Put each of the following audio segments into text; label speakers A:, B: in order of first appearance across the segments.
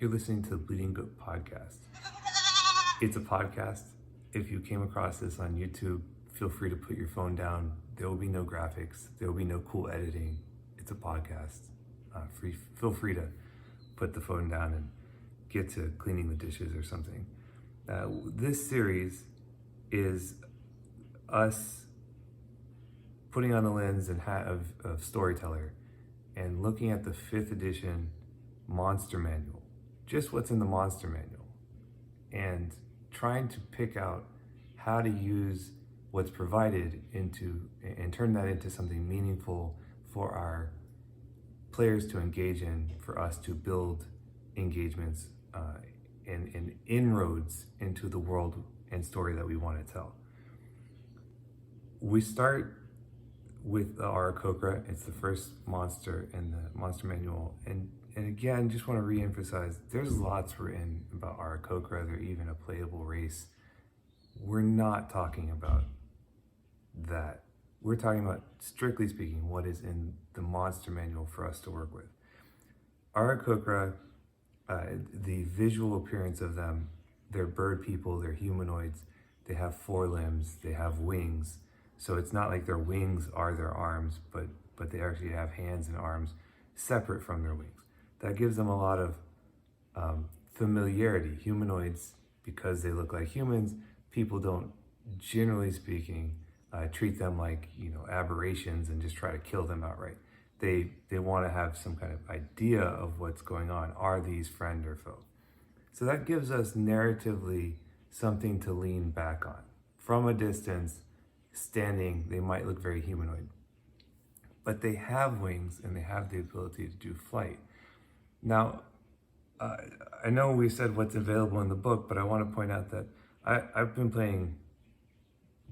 A: You're listening to the Bleeding Goat Podcast. It's a podcast. If you came across this on YouTube, feel free to put your phone down. There will be no graphics. There will be no cool editing. It's a podcast. Feel free to put the phone down and get to cleaning the dishes or something. This series is us putting on the lens and hat of storyteller and looking at the 5th edition monster manual, just what's in the monster manual, and trying to pick out how to use what's provided and turn that into something meaningful for our players to engage in, for us to build engagements and inroads into the world and story that we want to tell. We start with the Aarakocra. It's the first monster in the monster manual, and again, just want to re-emphasize, there's lots written about Aarakocra. They're even a playable race. We're not talking about that. We're talking about, strictly speaking, what is in the monster manual for us to work with. Aarakocra, the visual appearance of them, they're bird people, they're humanoids, they have 4 limbs, they have wings. So it's not like their wings are their arms, but they actually have hands and arms separate from their wings. That gives them a lot of familiarity. Humanoids, because they look like humans, people don't, generally speaking, treat them like, aberrations and just try to kill them outright. They want to have some kind of idea of what's going on. Are these friend or foe? So that gives us narratively something to lean back on. From a distance, standing, they might look very humanoid, but they have wings and they have the ability to do flight. Now, I know we said what's available in the book, but I want to point out that I've been playing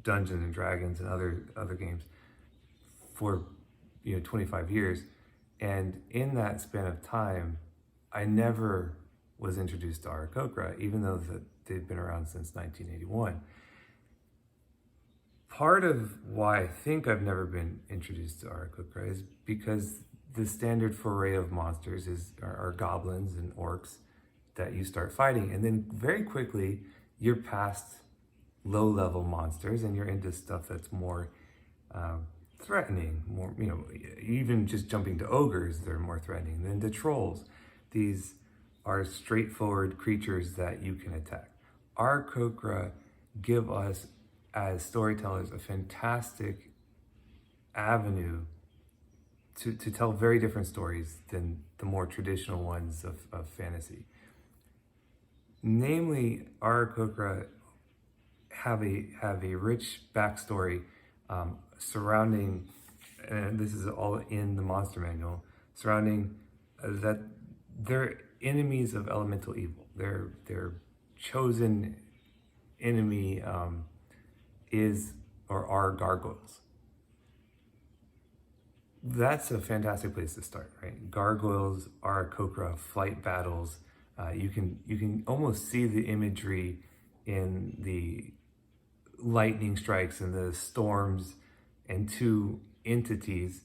A: Dungeons and Dragons and other games for 25 years, and in that span of time, I never was introduced to Aarakocra, even though they've been around since 1981. Part of why I think I've never been introduced to Aarakocra is because the standard foray of monsters are goblins and orcs that you start fighting, and then very quickly you're past low-level monsters and you're into stuff that's more threatening, more, even just jumping to ogres, they're more threatening than the trolls. These are straightforward creatures that you can attack. Aarakocra give us, as storytellers, a fantastic avenue to tell very different stories than the more traditional ones of fantasy. Namely, Aarakocra have a rich backstory surrounding, and this is all in the monster manual, surrounding that they're enemies of elemental evil. Their chosen enemy are gargoyles. That's a fantastic place to start, right? Gargoyles, Aarakocra, flight battles. You can almost see the imagery in the lightning strikes and the storms and 2 entities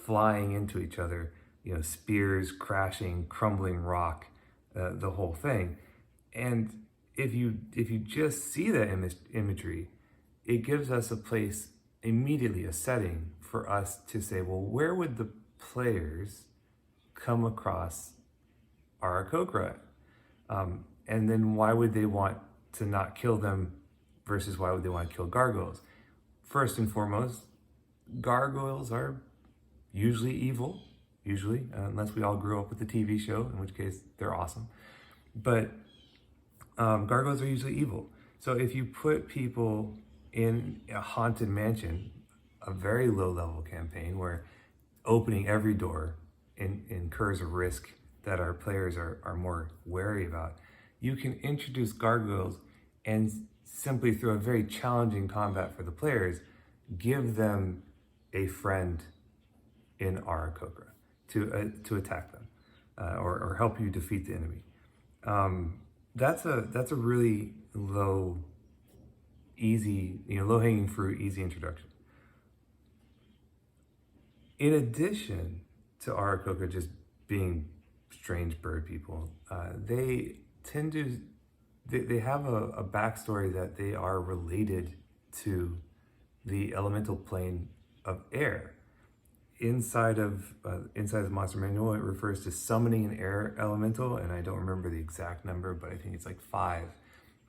A: flying into each other. Spears crashing, crumbling rock, the whole thing. And if you just see that imagery, it gives us a place immediately, a setting for us to say, well, where would the players come across Aarakocra? And then why would they want to not kill them versus why would they want to kill gargoyles? First and foremost, gargoyles are usually evil, unless we all grew up with the TV show, in which case they're awesome. But gargoyles are usually evil. So if you put people in a haunted mansion, a very low-level campaign where opening every door incurs a risk that our players are more wary about, you can introduce gargoyles and simply through a very challenging combat for the players, give them a friend in Aarakocra to attack them or help you defeat the enemy. That's a really low hanging fruit, easy introduction. In addition to Aarakocra just being strange bird people. They tend to, they have a backstory that they are related to the elemental plane of air. Inside the monster manual, it refers to summoning an air elemental, and I don't remember the exact number, but I think it's like 5.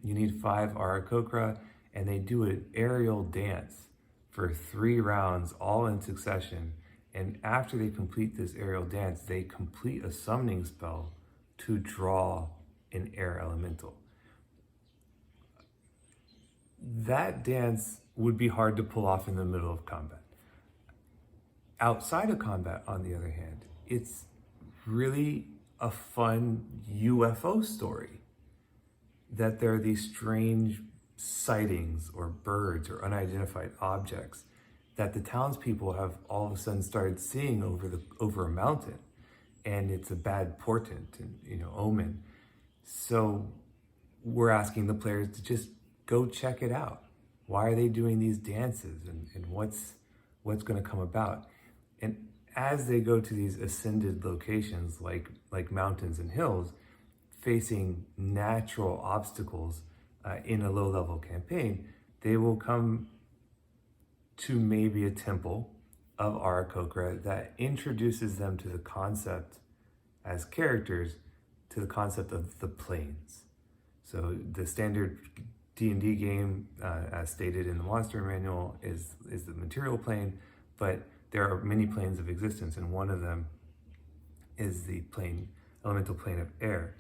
A: You need 5 Aarakocra, and they do an aerial dance for 3 rounds, all in succession. And after they complete this aerial dance, they complete a summoning spell to draw an air elemental. That dance would be hard to pull off in the middle of combat. Outside of combat, on the other hand, it's really a fun UFO story. That there are these strange sightings or birds or unidentified objects that the townspeople have all of a sudden started seeing over a mountain, and it's a bad portent and omen. So we're asking the players to just go check it out. Why are they doing these dances, and what's going to come about? And as they go to these ascended locations like mountains and hills, facing natural obstacles in a low-level campaign, they will come to maybe a temple of Aarakocra that introduces them to the concept, as characters, to the concept of the planes. So the standard D&D game, as stated in the monster manual, is the material plane, but there are many planes of existence, and one of them is the elemental plane of air.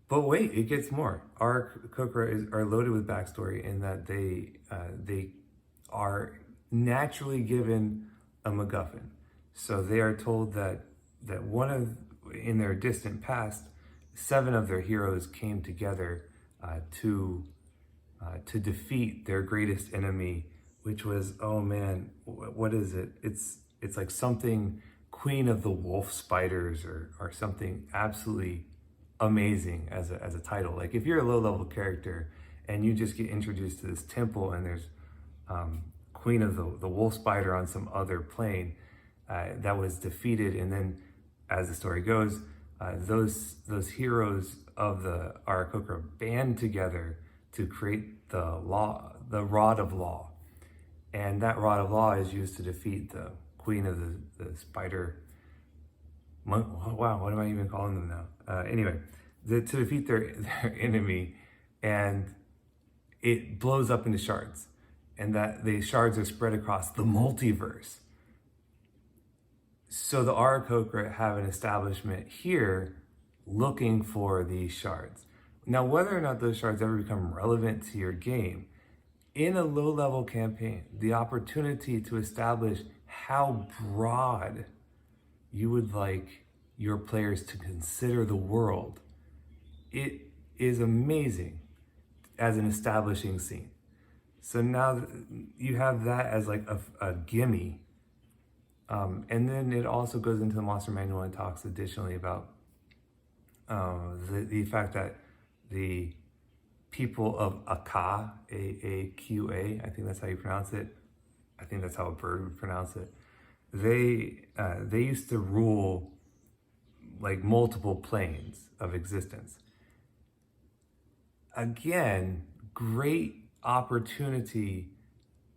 A: But wait, it gets more. Aarakocra are loaded with backstory in that they are naturally given a MacGuffin. So they are told that in their distant past, 7 of their heroes came together to defeat their greatest enemy, which was, oh man, what is it? It's like something Queen of the Wolf Spiders or something absolutely amazing as a title. Like if you're a low-level character and you just get introduced to this temple and there's Queen of the Wolf Spider on some other plane that was defeated, and then as the story goes, those heroes of the Aarakocra band together to create the Rod of Law, and that Rod of Law is used to defeat the Queen of the Spider. Wow, what am I even calling them now? Anyway, to defeat their enemy, and it blows up into shards, and that the shards are spread across the multiverse. So the Aarakocra have an establishment here looking for these shards. Now, whether or not those shards ever become relevant to your game, in a low-level campaign, the opportunity to establish how broad you would like your players to consider the world, it is amazing as an establishing scene. So now you have that as like a gimme. And then it also goes into the monster manual and talks additionally about the fact that the people of Aka, A-A-Q-A, I think that's how you pronounce it. I think that's how a bird would pronounce it. They used to rule like multiple planes of existence. Again, great opportunity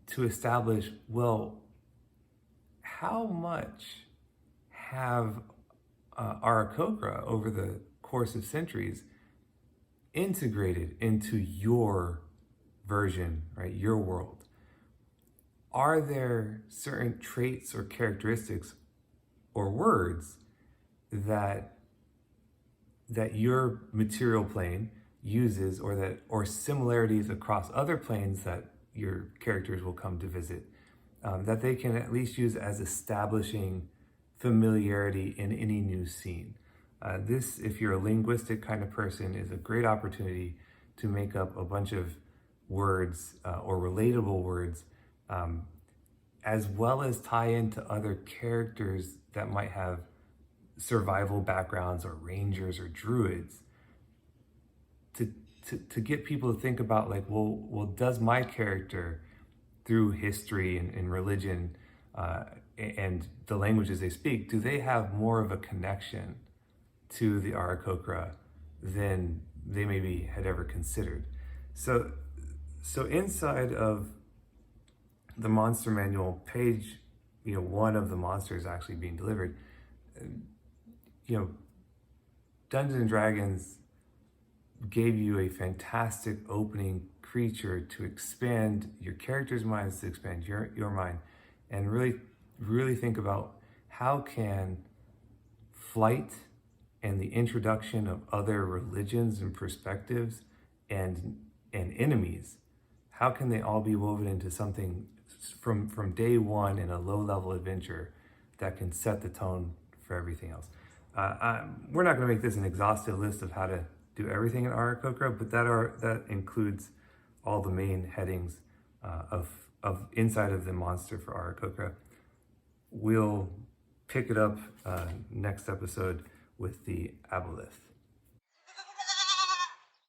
A: to establish, well, how much have Aarakocra over the course of centuries integrated into your version, right? Your world. Are there certain traits or characteristics or words that your material plane uses, or similarities across other planes that your characters will come to visit, that they can at least use as establishing familiarity in any new scene? This, if you're a linguistic kind of person, is a great opportunity to make up a bunch of words or relatable words, as well as tie into other characters that might have survival backgrounds, or rangers or druids, to get people to think about, like, well, does my character, through history and religion, and the languages they speak, do they have more of a connection to the Aarakocra than they maybe had ever considered? So inside of the monster manual, page 1 of the monster is actually being delivered. Dungeons and Dragons gave you a fantastic opening creature to expand your character's minds, to expand your mind, and really think about how can flight and the introduction of other religions and perspectives and enemies, how can they all be woven into something from day one in a low-level adventure that can set the tone for everything else? We're not going to make this an exhaustive list of how to do everything in Aarakocra, but that includes all the main headings of inside of the monster for Aarakocra. We'll pick it up next episode with the aboleth.